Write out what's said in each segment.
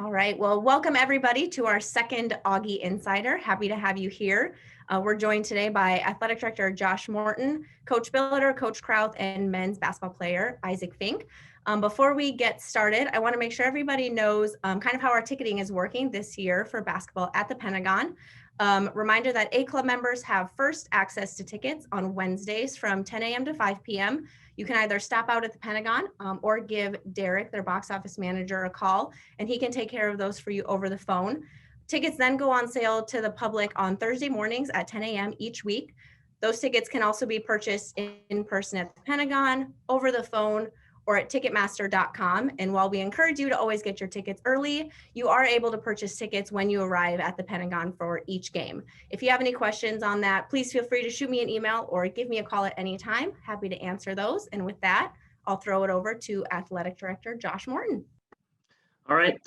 All right. Well, welcome everybody to our second Augie Insider. Happy to have you here. We're joined today by Athletic Director Josh Morton, Coach Billeter, Coach Krauth, and men's basketball player Isaac Fink. Before we get started, I want to make sure everybody knows kind of how our ticketing is working this year for basketball at the Pentagon. Reminder that A Club members have first access to tickets on Wednesdays from 10 a.m. to 5 p.m. You can either stop out at the Pentagon or give Derek, their box office manager, a call, and he can take care of those for you over the phone. Tickets then go on sale to the public on Thursday mornings at 10 a.m. each week. Those tickets can also be purchased in person at the Pentagon, over the phone, or at Ticketmaster.com. And while we encourage you to always get your tickets early, you are able to purchase tickets when you arrive at the Pentagon for each game. If you have any questions on that, please feel free to shoot me an email or give me a call at any time. Happy to answer those. And with that, I'll throw it over to Athletic Director Josh Morton. All right.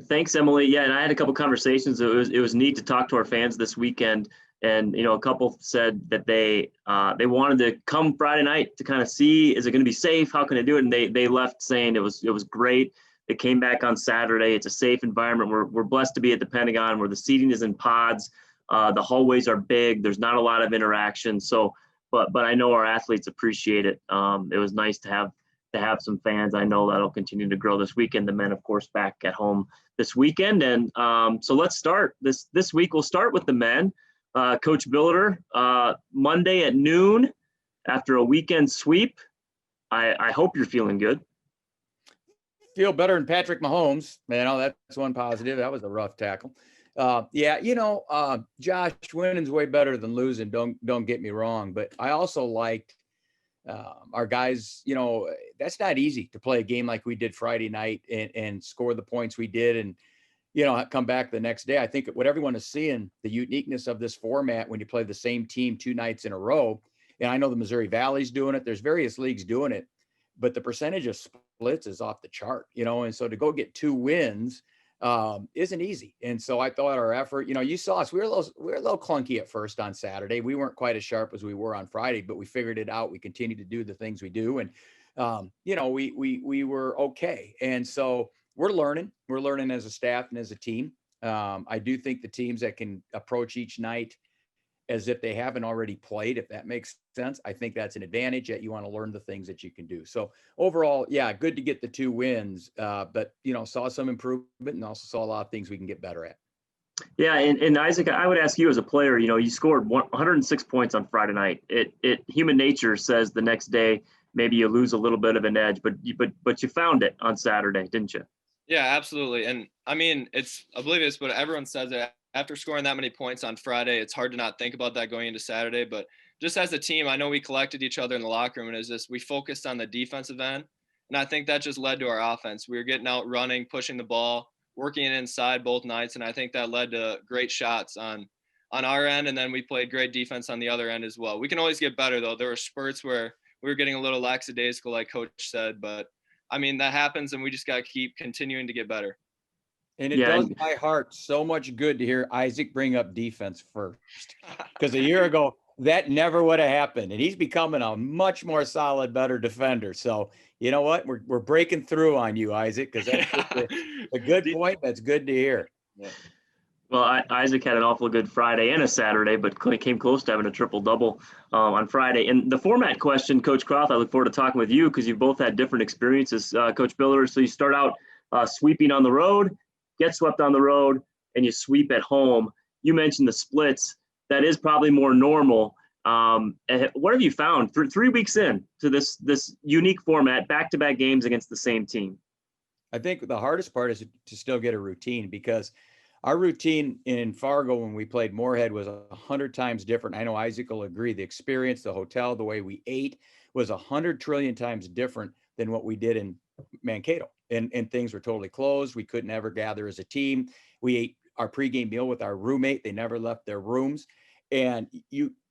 Thanks, Emily. Yeah, and I had a couple conversations. It was neat to talk to our fans this weekend. And, a couple said that they wanted to come Friday night to kind of see, is it going to be safe? How can I do it? And they left saying it was great. They came back on Saturday. It's a safe environment. We're blessed to be at the Pentagon where the seating is in pods. The hallways are big. There's not a lot of interaction. So, but I know our athletes appreciate it. It was nice to have some fans. I know that'll continue to grow this weekend. The men, of course, back at home this weekend. And so let's start this week. We'll start with the men. Coach Billeter, Monday at noon after a weekend sweep. I hope you're feeling good. Feel better than Patrick Mahomes. Man, that's one positive. That was a rough tackle. Josh, winning's way better than losing. Don't get me wrong. But I also liked our guys. That's not easy to play a game like we did Friday night and score the points we did and come back the next day. I think what everyone is seeing, the uniqueness of this format when you play the same team 2 nights in a row. And I know the Missouri Valley's doing it. There's various leagues doing it, but the percentage of splits is off the chart, and so to go get 2 wins isn't easy. And so I thought our effort, you saw us, we were a little clunky at first on Saturday. We weren't quite as sharp as we were on Friday, but we figured it out. We continued to do the things we do. And, we were okay. And so we're learning as a staff and as a team. I do think the teams that can approach each night as if they haven't already played, if that makes sense, I think that's an advantage that you want to learn the things that you can do. So overall, yeah, good to get the 2 wins, but, saw some improvement and also saw a lot of things we can get better at. Yeah. And Isaac, I would ask you as a player, you scored 106 points on Friday night. Human nature says the next day, maybe you lose a little bit of an edge, but you found it on Saturday, didn't you? Yeah, absolutely. And I mean, it's oblivious, but everyone says that after scoring that many points on Friday, it's hard to not think about that going into Saturday. But just as a team, I know we collected each other in the locker room, and we focused on the defensive end. And I think that just led to our offense. We were getting out running, pushing the ball, working it inside both nights. And I think that led to great shots on our end. And then we played great defense on the other end as well. We can always get better, though. There were spurts where we were getting a little lackadaisical, like Coach said, but I mean, that happens, and we just got to keep continuing to get better. And it does my heart so much good to hear Isaac bring up defense first, because a year ago, that never would have happened. And he's becoming a much more solid, better defender. So you know what? We're breaking through on you, Isaac, because that's a good point. That's good to hear. Yeah. Well, Isaac had an awful good Friday and a Saturday, but came close to having a triple-double on Friday. And the format question, Coach Krauth, I look forward to talking with you because you've both had different experiences, Coach Billeter. So you start out sweeping on the road, get swept on the road, and you sweep at home. You mentioned the splits. That is probably more normal. What have you found 3 weeks in to this unique format, back-to-back games against the same team? I think the hardest part is to still get a routine, because our routine in Fargo when we played Moorhead was 100 times different. I know Isaac will agree. The experience, the hotel, the way we ate was 100 trillion times different than what we did in Mankato. And things were totally closed. We couldn't ever gather as a team. We ate our pregame meal with our roommate. They never left their rooms. And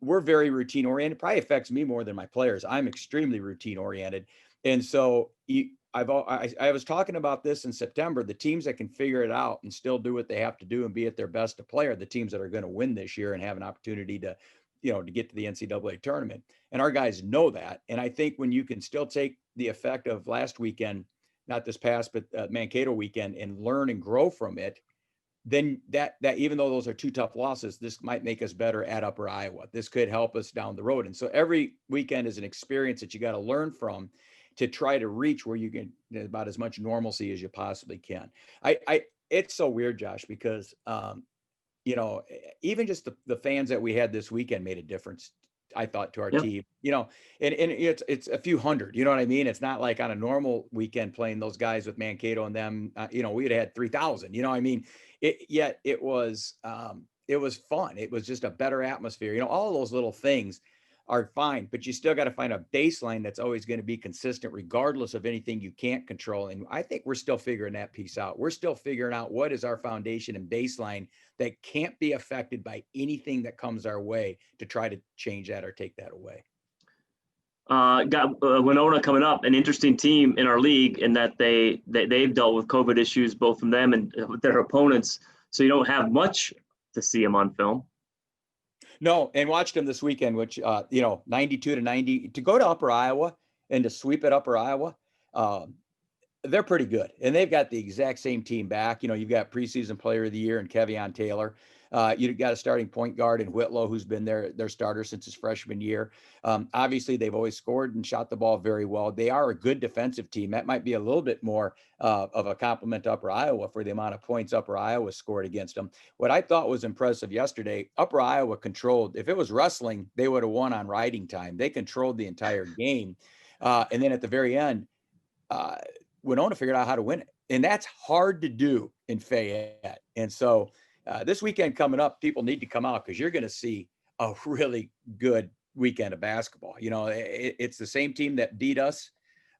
we're very routine oriented. Probably affects me more than my players. I'm extremely routine oriented. And so I was talking about this in September. The teams that can figure it out and still do what they have to do and be at their best to play are the teams that are going to win this year and have an opportunity to get to the NCAA tournament. And our guys know that. And I think when you can still take the effect of last weekend, not this past, but Mankato weekend, and learn and grow from it, then that even though those are two tough losses, this might make us better at Upper Iowa. This could help us down the road. And so every weekend is an experience that you got to learn from to try to reach where you get about as much normalcy as you possibly can. It's so weird, Josh, because even just the fans that we had this weekend made a difference, I thought, to our team, and it's a few hundred, you know what I mean? It's not like on a normal weekend playing those guys with Mankato and them, we'd had 3,000, I mean, yet it was fun. It was just a better atmosphere. All those little things are fine, but you still got to find a baseline that's always going to be consistent, regardless of anything you can't control. And I think we're still figuring that piece out. We're still figuring out what is our foundation and baseline that can't be affected by anything that comes our way to try to change that or take that away. Got Winona coming up, an interesting team in our league in that they've dealt with COVID issues, both from them and their opponents. So you don't have much to see them on film. No, and watched them this weekend, which, 92-90, to go to Upper Iowa and to sweep at Upper Iowa. They're pretty good. And they've got the exact same team back. You've got preseason player of the year and Kevion Taylor. You've got a starting point guard in Whitlow, who's been their starter since his freshman year. Obviously, they've always scored and shot the ball very well. They are a good defensive team. That might be a little bit more of a compliment to Upper Iowa for the amount of points Upper Iowa scored against them. What I thought was impressive yesterday, Upper Iowa controlled. If it was wrestling, they would have won on riding time. They controlled the entire game. And then at the very end, Winona figured out how to win it. And that's hard to do in Fayette. And so this weekend coming up, people need to come out because you're going to see a really good weekend of basketball. It's the same team that beat us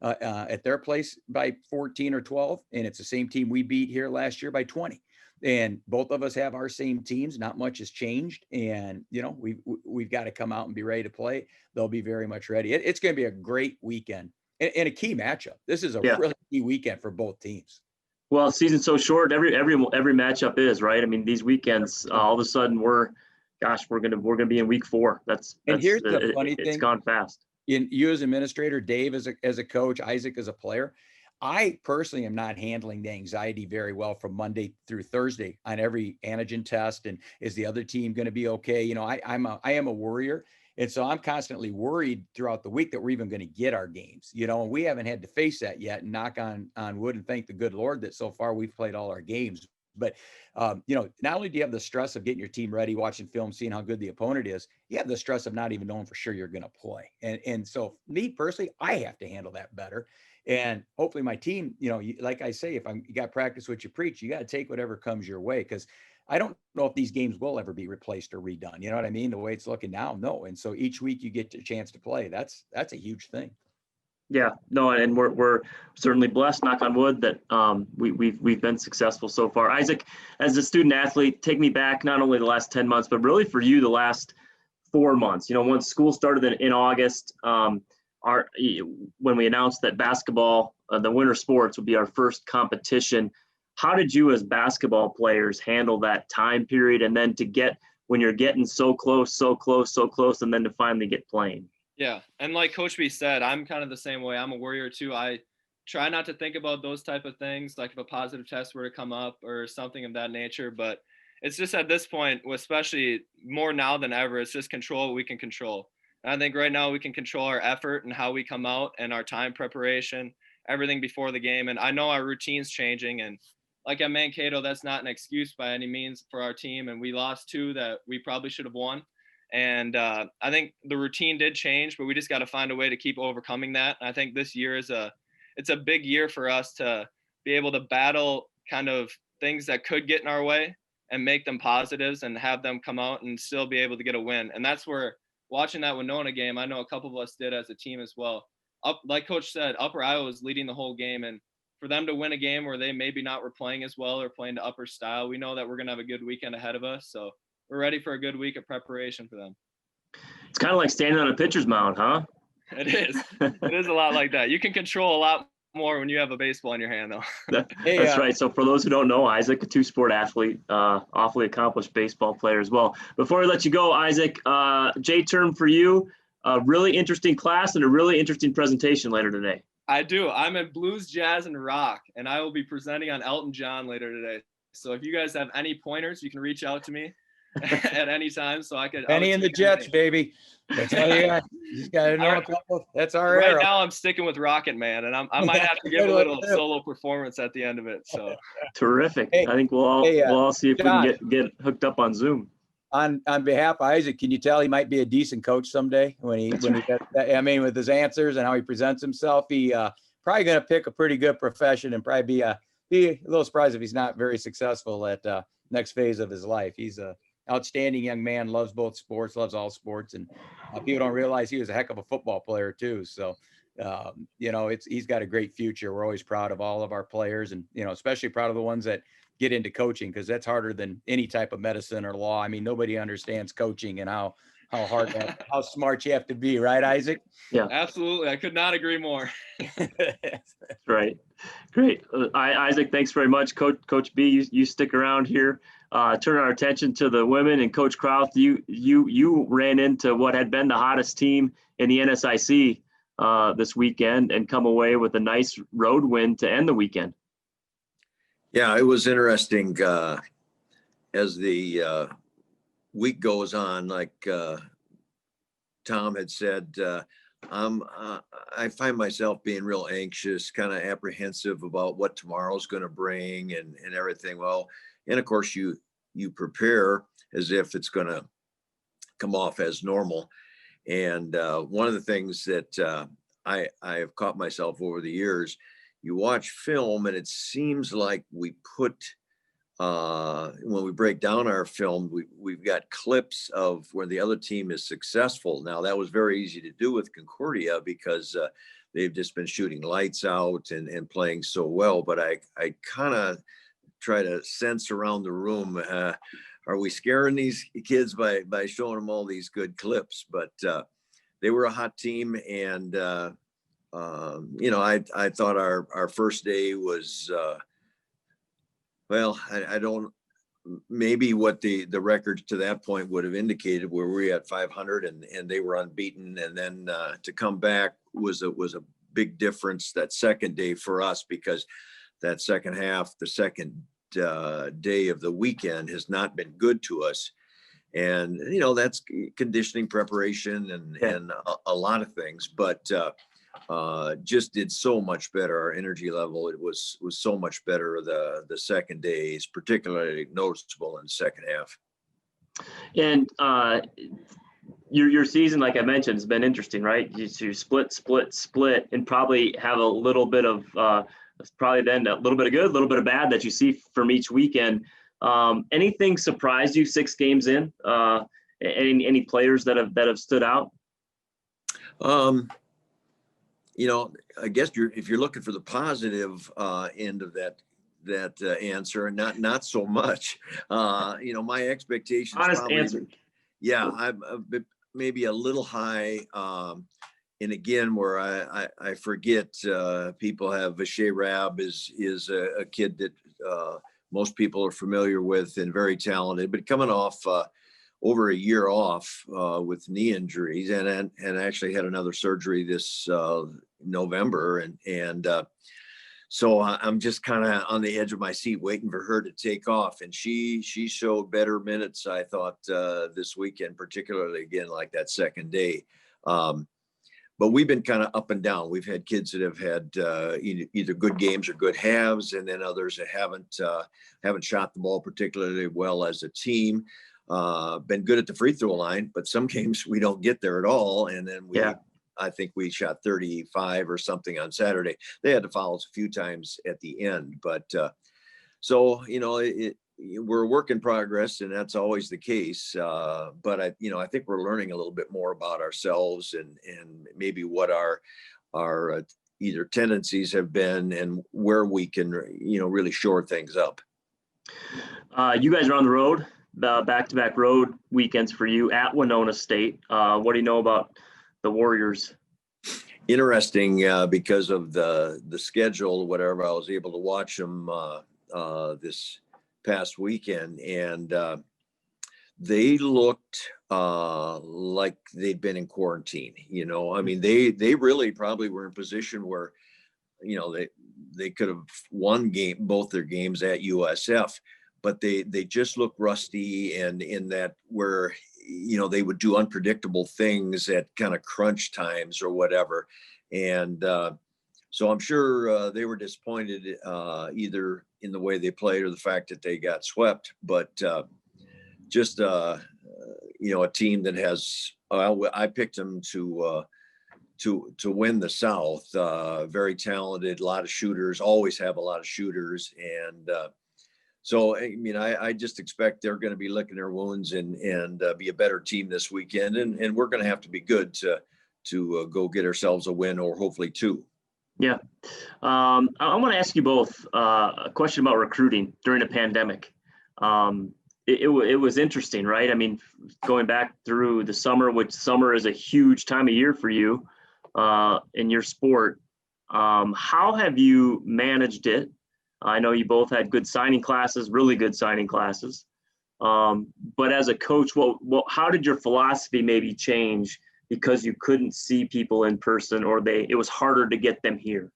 at their place by 14 or 12. And it's the same team we beat here last year by 20. And both of us have our same teams. Not much has changed. And, we've got to come out and be ready to play. They'll be very much ready. It's going to be a great weekend and a key matchup. This is a really key weekend for both teams. Well, season's so short. Every matchup is, right. I mean, these weekends, all of a sudden we're gonna be in week 4. That's here's the funny thing. It's gone fast. You as administrator, Dave as a coach, Isaac as a player, I personally am not handling the anxiety very well from Monday through Thursday on every antigen test. And is the other team going to be okay? I am a worrier. And so I'm constantly worried throughout the week that we're even going to get our games, and we haven't had to face that yet, and knock on wood and thank the good Lord that so far we've played all our games. But, not only do you have the stress of getting your team ready, watching film, seeing how good the opponent is, you have the stress of not even knowing for sure you're going to play. And so me personally, I have to handle that better. And hopefully my team, like I say, you got to practice what you preach, you got to take whatever comes your way. Because I don't know if these games will ever be replaced or redone. You know what I mean? The way it's looking now, no. And so each week you get a chance to play. That's a huge thing. Yeah, no, and we're certainly blessed, knock on wood, that we've been successful so far. Isaac, as a student athlete, take me back not only the last 10 months, but really for you the last 4 months. Once school started in August, when we announced that basketball, the winter sports would be our first competition. How did you as basketball players handle that time period, and then to get when you're getting so close, and then to finally get playing? Yeah, and like Coach B said, I'm kind of the same way. I'm a worrier too. I try not to think about those type of things, like if a positive test were to come up or something of that nature. But it's just at this point, especially more now than ever, it's just control what we can control. And I think right now we can control our effort and how we come out and our time preparation, everything before the game. And I know our routine's changing, and like at Mankato, that's not an excuse by any means for our team. And we lost 2 that we probably should have won. And I think the routine did change, but we just got to find a way to keep overcoming that. And I think this year it's a big year for us to be able to battle kind of things that could get in our way and make them positives and have them come out and still be able to get a win. And that's where watching that Winona game, I know a couple of us did as a team as well. Like Coach said, Upper Iowa was leading the whole game, and for them to win a game where they maybe not were playing as well or playing to Upper style, we know that we're going to have a good weekend ahead of us. So we're ready for a good week of preparation for them. It's kind of like standing on a pitcher's mound, huh? It is. It is a lot like that. You can control a lot more when you have a baseball in your hand, though. That's right. So for those who don't know, Isaac, a 2-sport athlete, awfully accomplished baseball player as well. Before we let you go, Isaac, J-term for you, a really interesting class and a really interesting presentation later today. I do. I'm in blues, jazz, and rock, and I will be presenting on Elton John later today. So if you guys have any pointers, you can reach out to me at any time. So I could. Penny and the Jets, baby. That's all you got. You just got to know a couple. That's our right era. now. I'm sticking with Rocket Man, and I might have to give a little solo performance at the end of it. So terrific. Hey, I think we'll all see if John, we can get hooked up on Zoom. On behalf of Isaac, can you tell he might be a decent coach someday when he gets that? I mean, with his answers and how he presents himself, he probably going to pick a pretty good profession and probably be a little surprised if he's not very successful at next phase of his life. He's a outstanding young man, loves both sports, loves all sports, and people don't realize he was a heck of a football player too. So, he's got a great future. We're always proud of all of our players, and especially proud of the ones that get into coaching, because that's harder than any type of medicine or law. I mean, nobody understands coaching and how hard how smart you have to be, right, Isaac? Yeah, absolutely. I could not agree more. That's right. Great. Isaac, thanks very much. Coach B, you stick around here. Turn our attention to the women, and Coach Krauth, you ran into what had been the hottest team in the NSIC this weekend and come away with a nice road win to end the weekend. Yeah, it was interesting as the week goes on. Like Tom had said, I find myself being real anxious, kind of apprehensive about what tomorrow's going to bring and everything. Well, and of course you prepare as if it's going to come off as normal. And one of the things that I have caught myself over the years, you watch film and it seems like we put, when we break down our film, we've got clips of where the other team is successful. Now that was very easy to do with Concordia because they've just been shooting lights out and playing so well. But I kind of try to sense around the room, are we scaring these kids by showing them all these good clips? But they were a hot team, and I thought our first day was, I don't, maybe what the records to that point would have indicated, where we had 500 and they were unbeaten. And then to come back was a big difference that second day for us, because that second half, the second day of the weekend has not been good to us. And, that's conditioning, preparation, and a lot of things, but just did so much better. Our energy level, it was so much better. The second day is particularly noticeable in the second half. And your season, like I mentioned, has been interesting, right? You split, and probably have a little bit of probably then a little bit of good, a little bit of bad that you see from each weekend. Anything surprised you 6 games in? Any players that have stood out? I guess if you're looking for the positive end of that answer, not so much. My expectations. Honest probably, answer. Yeah, I'm maybe a little high. And again, where I forget, people have Vache Rab is a kid that most people are familiar with and very talented, but coming off over a year off with knee injuries, and actually had another surgery this November, and so I'm just kind of on the edge of my seat waiting for her to take off. And she showed better minutes, I thought, this weekend, particularly again like that second day. But we've been kind of up and down. We've had kids that have had either good games or good halves, and then others that haven't shot the ball particularly well as a team. Been good at the free throw line, but some games we don't get there at all. And then I think we shot 35 or something on Saturday. They had to foul us a few times at the end, but we're a work in progress, and that's always the case. But I think we're learning a little bit more about ourselves and maybe what our either tendencies have been and where we can, really shore things up. You guys are on the road, back-to-back road weekends for you at Winona State. What do you know about the Warriors? Interesting, because of the schedule, whatever. I was able to watch them this past weekend, and they looked like they'd been in quarantine. I mean, they really probably were in a position where they could have won both their games at USF, but they just look rusty, and in that where, they would do unpredictable things at kind of crunch times or whatever. And so I'm sure they were disappointed either in the way they played or the fact that they got swept, but just, a team that has, I picked them to win the South. Very talented, a lot of shooters, always have a lot of shooters. And so, I mean, I just expect they're going to be licking their wounds and be a better team this weekend. And we're going to have to be good to go get ourselves a win, or hopefully two. Yeah. I want to ask you both a question about recruiting during the pandemic. It was interesting, right? I mean, going back through the summer, which summer is a huge time of year for you in your sport. How have you managed it? I know you both had good signing classes, really good signing classes. But as a coach, how did your philosophy maybe change because you couldn't see people in person, or it was harder to get them here?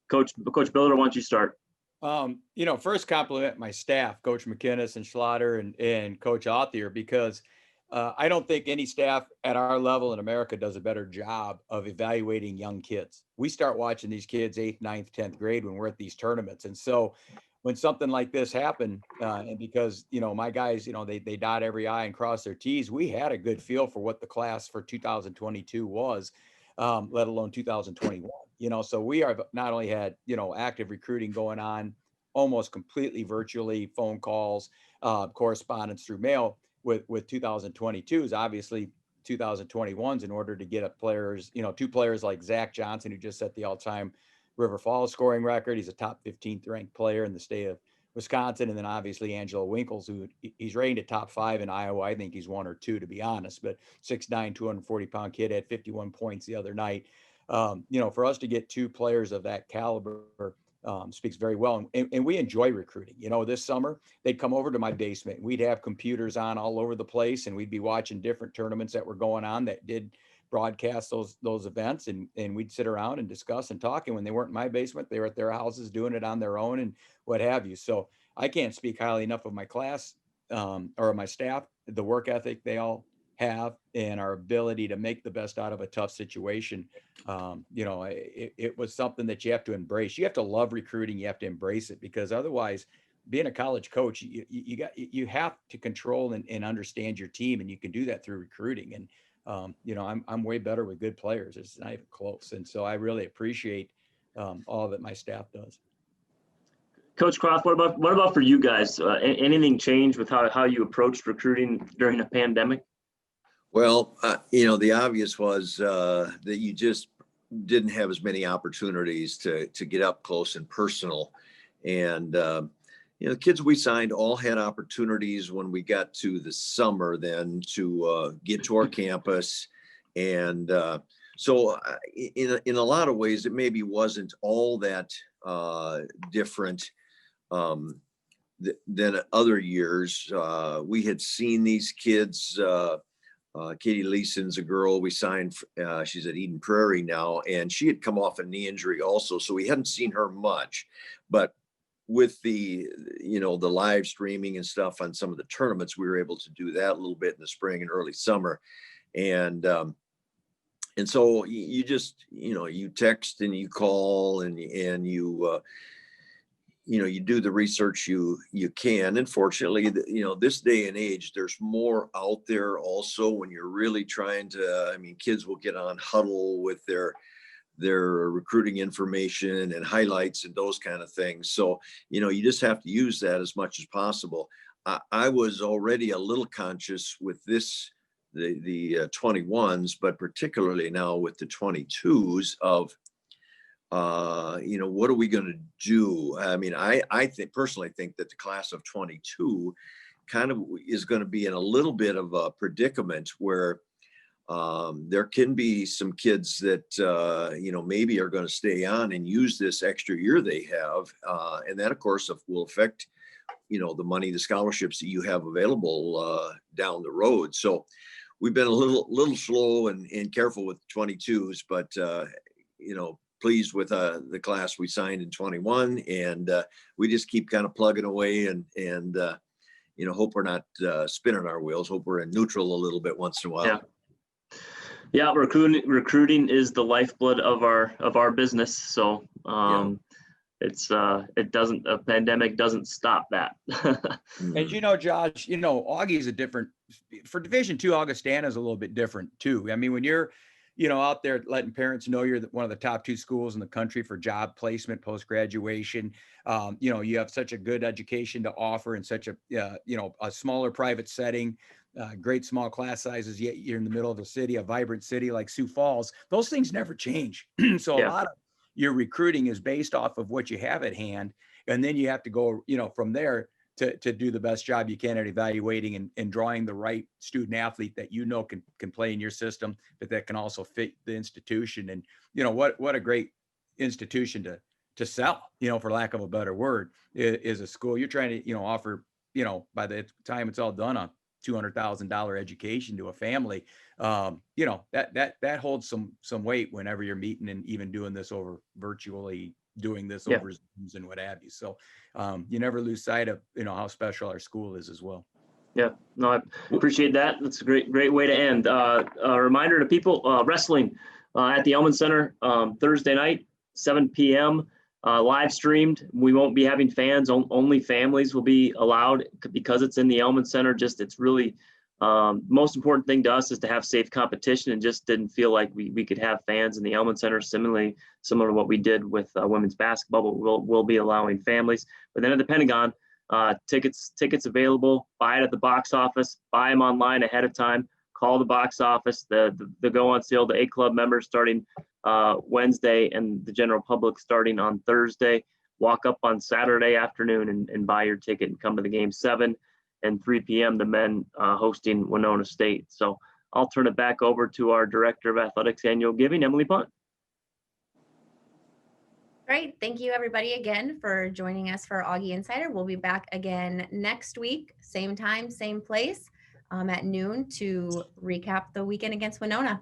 Coach Billeter, why don't you start? First compliment my staff, Coach McInnes and Schlatter and Coach Authier, because I don't think any staff at our level in America does a better job of evaluating young kids. We start watching these kids 8th, 9th, 10th grade when we're at these tournaments. And so when something like this happened, and because, my guys, they dot every I and cross their T's, we had a good feel for what the class for 2022 was, let alone 2021. So we are not only had, active recruiting going on almost completely virtually, phone calls, correspondence through mail. With 2022s, obviously 2021s, in order to get two players like Zach Johnson, who just set the all-time River Falls scoring record. He's a top 15th ranked player in the state of Wisconsin. And then obviously Angelo Winkles, who he's ranked at top 5 in Iowa. I think he's 1 or 2, to be honest, but 6'9", 240-pound kid, had 51 points the other night. For us to get 2 players of that caliber speaks very well. And we enjoy recruiting. This summer they'd come over to my basement. We'd have computers on all over the place, and we'd be watching different tournaments that were going on that did broadcast those events. And we'd sit around and discuss and talk. And when they weren't in my basement, they were at their houses doing it on their own and what have you. So I can't speak highly enough of my class or my staff, the work ethic they all have, and our ability to make the best out of a tough situation. It was something that you have to embrace. You have to love recruiting. You have to embrace it, because otherwise, being a college coach, you have to control and understand your team, and you can do that through recruiting. And I'm way better with good players. It's not even close. And so I really appreciate all that my staff does. Coach Krauth, what about for you guys? Anything change with how you approached recruiting during the pandemic? Well, the obvious was that you just didn't have as many opportunities to get up close and personal. And, the kids we signed all had opportunities when we got to the summer then to get to our campus. And so in a lot of ways, it maybe wasn't all that different than other years. We had seen these kids. Katie Leeson's a girl we signed. She's at Eden Prairie now, and she had come off a knee injury also, so we hadn't seen her much. But with the live streaming and stuff on some of the tournaments, we were able to do that a little bit in the spring and early summer. And so you just you text and you call and you you do the research you can. And fortunately, this day and age, there's more out there also when you're really trying to, kids will get on Huddle with their recruiting information and highlights and those kind of things. So, you just have to use that as much as possible. I was already a little conscious with the 21s, but particularly now with the 22s of, what are we going to do? I personally think that the class of 22 kind of is going to be in a little bit of a predicament where there can be some kids that, maybe are going to stay on and use this extra year they have. And that, of course, will affect, the money, the scholarships that you have available down the road. So we've been a little slow and careful with 22s, but, pleased with the class we signed in 21, and we just keep kind of plugging away and hope we're not spinning our wheels. Hope we're in neutral a little bit once in a while. Yeah, recruiting is the lifeblood of our business. So a pandemic doesn't stop that. And Josh, Augie's a different, for Division II, Augustana is a little bit different too. I mean, when you're, out there letting parents know you're one of the top 2 schools in the country for job placement, post-graduation, you have such a good education to offer in such a smaller private setting, great small class sizes, yet you're in the middle of a city, a vibrant city like Sioux Falls. Those things never change. So a lot of your recruiting is based off of what you have at hand. And then you have to go, from there to do the best job you can at evaluating and drawing the right student athlete that can play in your system, but that can also fit the institution. And what a great institution to sell, for lack of a better word, is a school you're trying to offer, by the time it's all done, a $200,000 education to a family. That holds some weight whenever you're meeting and even doing this over virtually, doing this over Zooms and what have you. So you never lose sight of how special our school is as well. Yeah, no, I appreciate that. That's a great way to end. A reminder to people, wrestling at the Elman Center Thursday night, 7 p.m. Live streamed. We won't be having fans. Only families will be allowed because it's in the Elman Center. It's really most important thing to us is to have safe competition, and just didn't feel like we could have fans in the Elman Center. Similar to what we did with women's basketball, but we'll be allowing families. But then at the Pentagon, tickets available. Buy it at the box office. Buy them online ahead of time. Call the box office. The go on sale to A Club members starting Wednesday, and the general public starting on Thursday. Walk up on Saturday afternoon and buy your ticket and come to the game. 7 and 3 p.m. the men hosting Winona State. So I'll turn it back over to our Director of Athletics Annual Giving, Emily Punt. Great. Thank you, everybody, again for joining us for Augie Insider. We'll be back again next week, same time, same place, at noon, to recap the weekend against Winona.